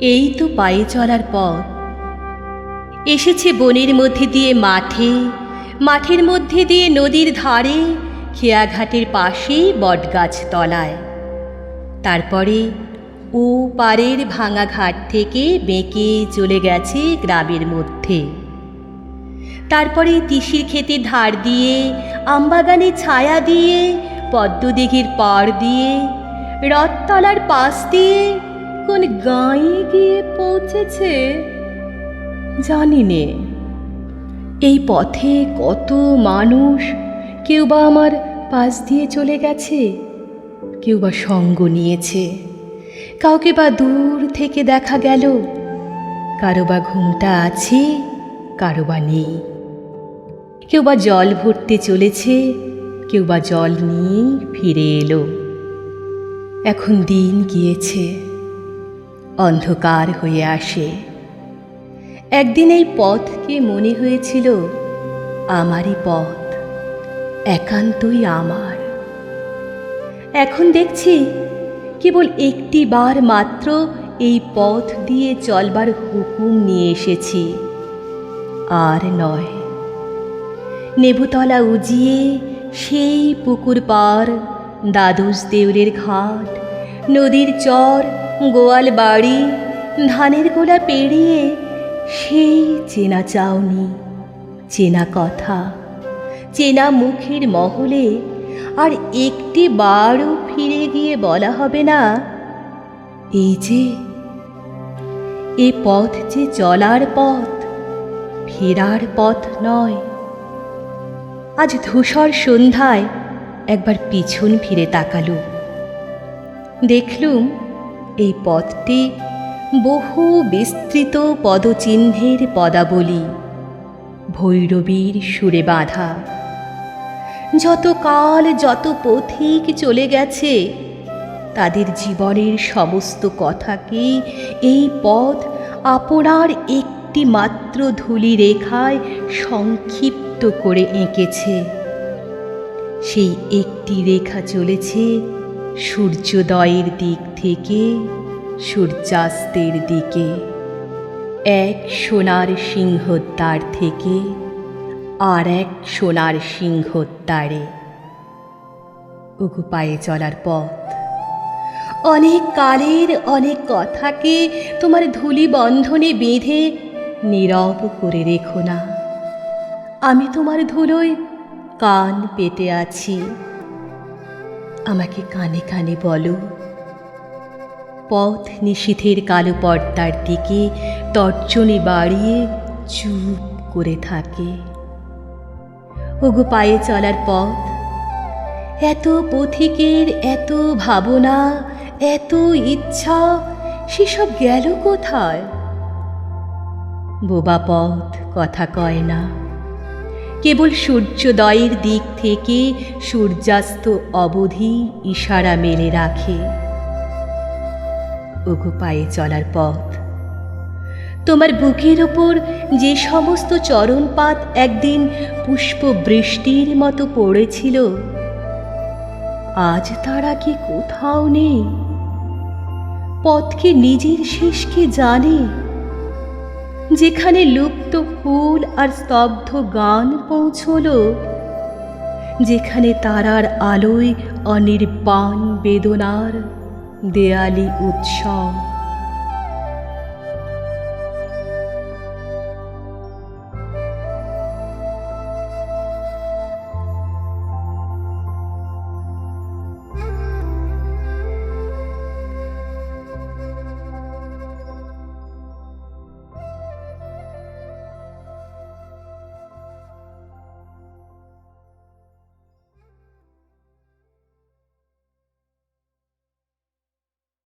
এই তো পায়ে চলার পথ। এসেছে বনের মধ্যে দিয়ে মাঠে, মাঠের মধ্যে দিয়ে নদীর ধারে, খেয়াঘাটের পাশে বটগাছ তলায়। তারপরে ও পারের ভাঙা ঘাট থেকে বেঁকে চলে গেছে গ্রামের মধ্যে। তারপরে তিসির ক্ষেতের ধার দিয়ে, আমবাগানে ছায়া দিয়ে, পদ্মদিঘির পাড় দিয়ে, রথতলার পাশ দিয়ে কোন গাঁয়ে গিয়ে পৌঁছেছে জানি নে। এই পথে কত মানুষ, কেউ বা আমার পাশ দিয়ে চলে গেছে, কেউ বা সঙ্গ নিয়েছে, কাউকে বা দূর থেকে দেখা গেল, কারো বা ঘুমটা আছে, কারো বা নেই। কেউ বা জল ভরতে চলেছে, কেউ বা জল নিয়ে ফিরে এলো। এখন দিন গিয়েছে, অন্ধকার হয়ে আসে। একদিন এই পথকে মনে হয়েছিল আমারই পথ, একান্তই আমার। এখন দেখছি কেবল একটি বার মাত্র এই পথ দিয়ে চলবার হুকুম নিয়ে এসেছি, আর নয়। নেবুতলা উজিয়ে সেই পুকুর পার, দ্বাদশ দেউলের ঘাট, নদীর চর, গোয়াল বাড়ি, ধানের গোলা পেরিয়ে সেই চেনা চাউনি, চেনা কথা, চেনা মুখের মহলে আর একটি বারও ফিরে গিয়ে বলা হবে না, এই যে এ পথ যে চলার পথ, ফেরার পথ নয়। আজ ধূসর সন্ধ্যায় একবার পিছন ফিরে তাকালুম, দেখলুম এই পথটি বহু বিস্তৃত পদচিহ্নের পদাবলী, ভৈরবীর সুরে বাঁধা। যত কাল যত পথিক চলে গেছে, তাদের জীবনের সমস্ত কথাকে এই পথ আপনার একটি মাত্র ধূলি রেখায় সংক্ষিপ্ত করে এঁকেছে। সেই একটি রেখা চলেছে সূর্যোদয়ের দিক থেকে সূর্যাস্তের দিকে, এক সোনার সিংহদ্বার থেকে আর এক সোনার সিংহদ্বারে। ওগো পায়ে চলার পথ, অনেক কালের অনেক কথাকে তোমার ধূলি বন্ধনে বেঁধে নীরব করে রেখো না। আমি তোমার ধুলোয় কান পেতে আছি, আমাকে কানে কানে বলো। পথ নিশীথের কালো পর্দার দিকে তর্জনী বাড়িয়ে চুপ করে থাকে। ওগো পায়ে চলার পথ, এত পথিকের এত ভাবনা, এত ইচ্ছা, সেসব গেল কোথায়? বোবা পথ কথা কয় না, কেবল সূর্যোদয়ের দিক থেকে সূর্যাস্ত অবধি ইশারা মেলে রাখে। ওগো পায়ে চলার পথ, তোমার বুকের ওপর যে সমস্ত চরণপাত একদিন পুষ্প বৃষ্টির মতো পড়েছিল, আজ তারা কি কোথাও নেই? পথকে নিজের শেষকে জানে, যেখানে লুপ্ত ফুল আর স্তব্ধ গান পৌঁছল, যেখানে তারার আলোয় অনির্বাণ বেদনার দেয়ালি উৎসব।